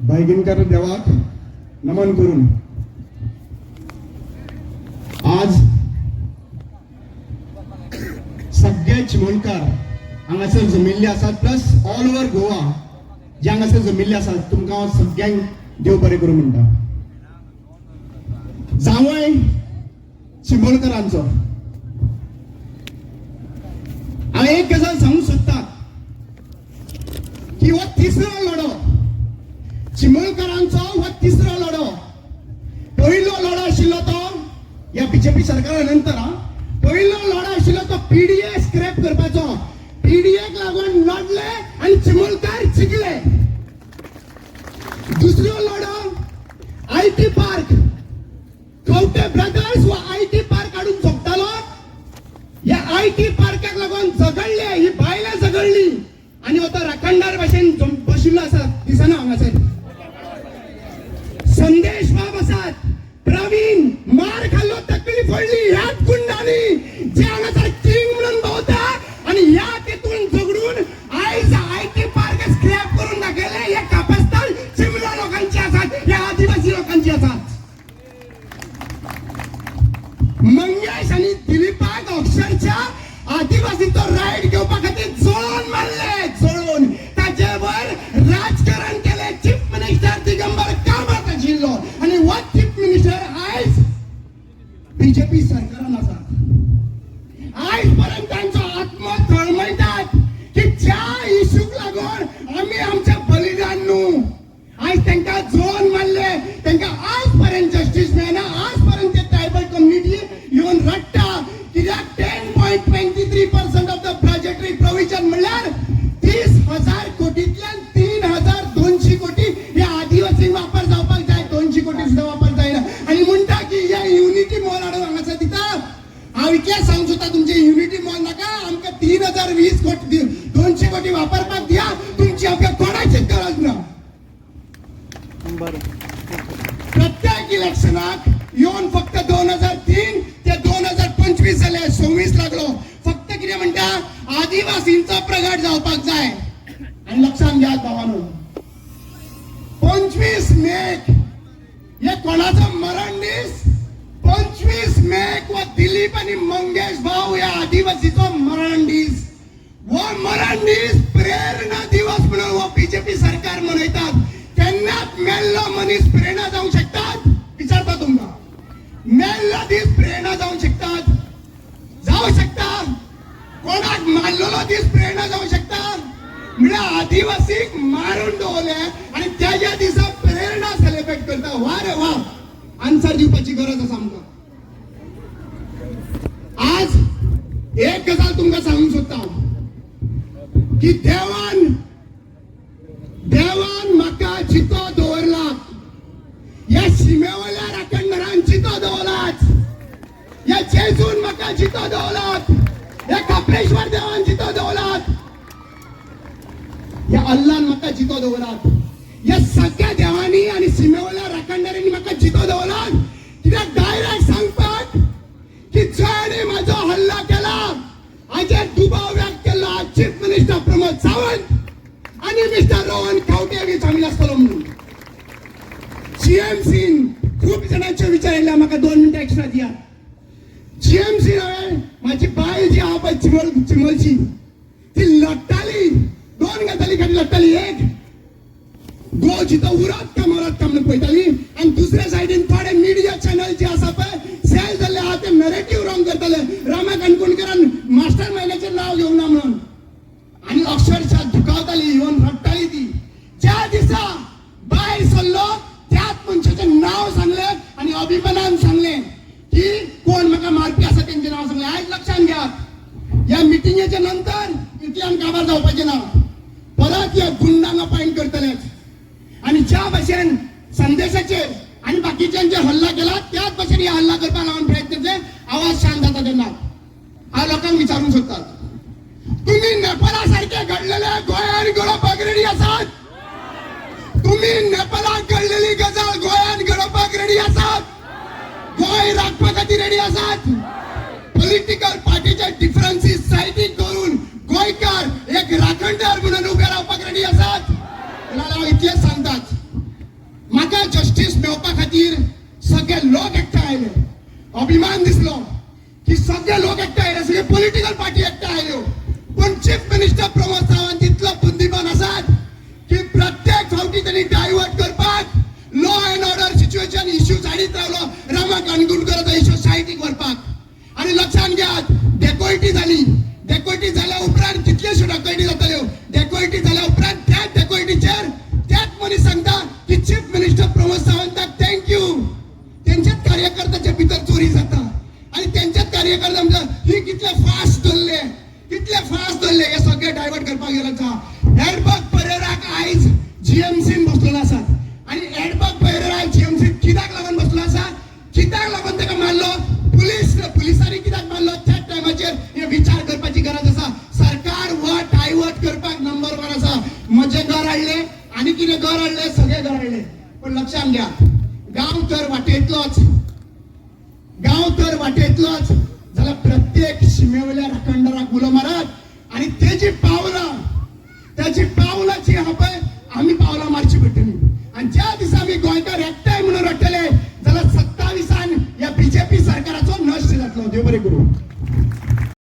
भाईगिनकर देवाक नमन करून आज सगळे चिमणकार हांगासर जमिल्ले आसात प्लस ऑल ओव्हर गोवा जे हांगासर जमिल्ले आसात तुमकां हांव सगळ्यांक देव बरें करूं म्हणटा. जावय चिंबोळकरांचो हांव एक गजाल सांगूंक सोदतां की हो तिसरो लढो चिंबोळकरांचो हो तिसरो लढो. पयलो लढो आशिल्लो तो या बीजेपी सरकारा नंतर पयलो लढो आशिल्लो तो पीडीए स्क्रॅप करपाचो. पीडीएक लागून लढले आणि चिंबोळकार जिखले. दुसरो लढो आयटी पार्क कवटे ब्रदर्स व आयटी पार्क हाडून सोडटालो. या आयटी पार्काक लागून झगडले ही बायलां झगडली आणि हो तो राखणदार भाशेन बशिल्लो आसा दिसना हांगासर. संदेश बाब आसात, प्रवीण मार खाल्लो तकली फोडली ह्याच गुंडांनी जे हांगासर किंग म्हणून भोंवता आणि ह्या तेतून झगडून आयज आयटी पार्क स्क्रॅप करून दाखयले. हे कापस्तान चिमला लोकांची आसात, ह्या आदिवासी लोकांची आसात. मंगेश आणि दिलीपाक अक्षरशः आदिवासीचो राईट घेवपा खातीर जळोवन मारले. जळोवन ताजेवर राजकारण केले. चीफ मिनिस्टर दिगंबर कामत आशिल्लो आणि हो चीफ मिनिस्टर आयज बीजेपी सरकारान आसा. आयज पर्यंत तांचो आत्मा तळमळटात की ज्या इशूक लागून आमी आमचे बलिदान न्हू आयज तांकां जळोवन मारले. तांकां आज पर्यंत जस्टीस मेळना. आज पर्यंत ते ट्रायबल कम्युनिटी येवन रडटा कित्याक 10.23% ऑफ द बजेटरी प्रोविजन म्हणल्यार 30,000 कोटींतल्यान 3,200 कोटी ह्या आदिवासी वापर जावपाक जाय. 200 कोटी सुद्धा वापर जायना आणि म्हणटा की ह्या युनिटी मॉल हाडून हांगासर दिता. हांव इतलें सांगूंक सोदता तुमचे युनिटी मॉल नाका. आमकां 3,020 कोटी 200 कोटी वापरपाक दिया. तुमची आमकां कोणाचीच गरज ना. प्रत्येक इलेक्शनाक येवन फक्त 2003 ते 2025 जाले 26 लागलो. फक्त कितें म्हणटा आदिवासींचो प्रगट जावपाक जाय. आणि लक्षात घ्या भावांनो 25 मेक हे कोणाचो मरण दीस. 25 मेक व दिलीप आणि मंगेश भाऊ या आदिवासीचो मरण दीस. वो मरण दीस प्रेरणा दिवस म्हणून वो बीजेपी सरकार मनयतात. केन्नाच मेल्लो मनीस प्रेरणा जावंक शकतात. विचारता तुमकां मेल्लो दीस प्रेरणा जावंक शकतात. जावं शकता. कोणाक मारलेलो दीस प्रेरणा जावंक शकता. म्हळ्यार आदिवासीक मारून दवरले आणि त्या दिसा प्रेरणा सेलिब्रेट करता. वा रे वा. आन्सर दिवपाची गरज आसा आमकां. आज एक गजाल तुमकां सांगूंक सोदता की देवान म्हाका चितो दवरला. या शिमेवयल्या राखणदारान चितो दवरलाच. या जेजून म्हाका चितो दवरलात. या कापलेश्वर देवान चितो दवरलात. या अल्लान म्हाका चितो दवरलात. या सगळ्या देवांनी आणि शिमेवयल्या राखणदारांनी म्हाका चितो दवरलात. कित्याक डायरेक्ट सांगपाक की ज्याने म्हाजो हल्ला केला हाचेर दुबाव व्यक्त केला चीफ मिनिस्टर प्रमोद सावंत आणि मिस्टर रोहन खंवटे सांगले आसतलो म्हणून. जीएमसीन खूप जणांचे विचार येयले म्हाका 2 मिनिटां एक्स्ट्रा दिया. जीएमसी हांवें म्हाजी बायल जी आहा पळय चिमलची ती लडटाली. 2 गजाली खातीर लडटाली. एक गो जितो उरत काम म्हणून पळयताली आणि दुसऱ्या सायडीन थोडे मिडिया चॅनल जे आसा पळय सेल जाल्ले आहा ते नरेटिव्ह रॉंग करताले. रामा कणकोणकरान मास्टर मायंडाचें नांव घेवंक ना म्हणून आणि अक्षरशः दुखावताली येवन रडटाली ती. ज्या दिसा भायर सरलो त्याच मनशाचें नाव सांगले आणि अभिमानान सांगले की कोण म्हाका मारपी आसा तेंचें नाव सांगलें. आयज लक्षात घ्या या मिटिंगेच्या नंतर इतल्यान काबार जावपाचें ना. परत या गुंडांक अपॉइंट करतलेच आणि ज्या भाशेन संदेशाचेर आणि बाकीच्यांचेर हल्ला केला त्याच भाशेन हे हल्ला करपाक लागून प्रयत्न केले. आवाज शांत जाता तेन्ना हांव लोकांक विचारूंक सोदता तुम्ही नेपाळा सारखे घडलेले गोंयान घडोवपाक रेडी आसात. तुम्ही नेपाळाक घडलेली गजाल गोंयान घडोवपाक रेडी आसात. गोंय राखपा खातीर रेडी आसात. पॉलिटिकल पार्टीचे डिफरन्सीस सायडीक करून गोंयकार एक राखणदार म्हणून उबे रावपाक रेडी आसात. इतलेच सांगतात अभिमान दिसलो की सगळे लोक एकटे आयले, सगळे पॉलिटिकल पार्टी एकटे आयल्यो, पण चीफ मिनिस्टर प्रमोद सावंत तितलो बुद्धिमान आसात की प्रत्येक फावटी त्यांनी डायव्हर्ट करपाक law and order situation issue साडीत रावलो, रमाकांत काणकोणकराचो इश्यू सायडीक व्हरपाक। आणि लक्षात घ्या, डेकोइटी जाली, डेकोइटी जाल्या उपरांत कितल्योश्यो डकैती जाताल्यो, डेकोइटी जाल्या उपरांत त्याच डेकोइटीचेर त्याच मनीस सांगता की चीफ मिनिस्टर प्रमोद सावंताक थँक्यू, त्यांच्याच कार्यकर्त्याच्या भितर चोरी जाता आणि त्यांच्याच कार्यकर्ते आमच्या ही कितले फास्ट धरले हे सगळे डायव्हर्ट करपाक गेलो आसा। एडबर्ग परेराक आयज जीएमसीन बसलेलो आसा आणि एडबर्ग परेरा जीएमसीन कित्याक लागून बसलो आसा, कित्याक लागून ताका मारलो, पुलिसांनी कित्याक मारलो, त्याच टायमाचेर हे विचार करपाची गरज आसा। सरकार हो डायव्हर्ट करपाक नंबर 1 आसा। म्हजे घर हाडले आणि कितें घर हाडले, सगळे घर हाडले, पण लक्षात घ्या, गांव तर वाटेतलोच जाल्यार प्रत्येक शिमेवयल्या राखणदाराक उलो मारत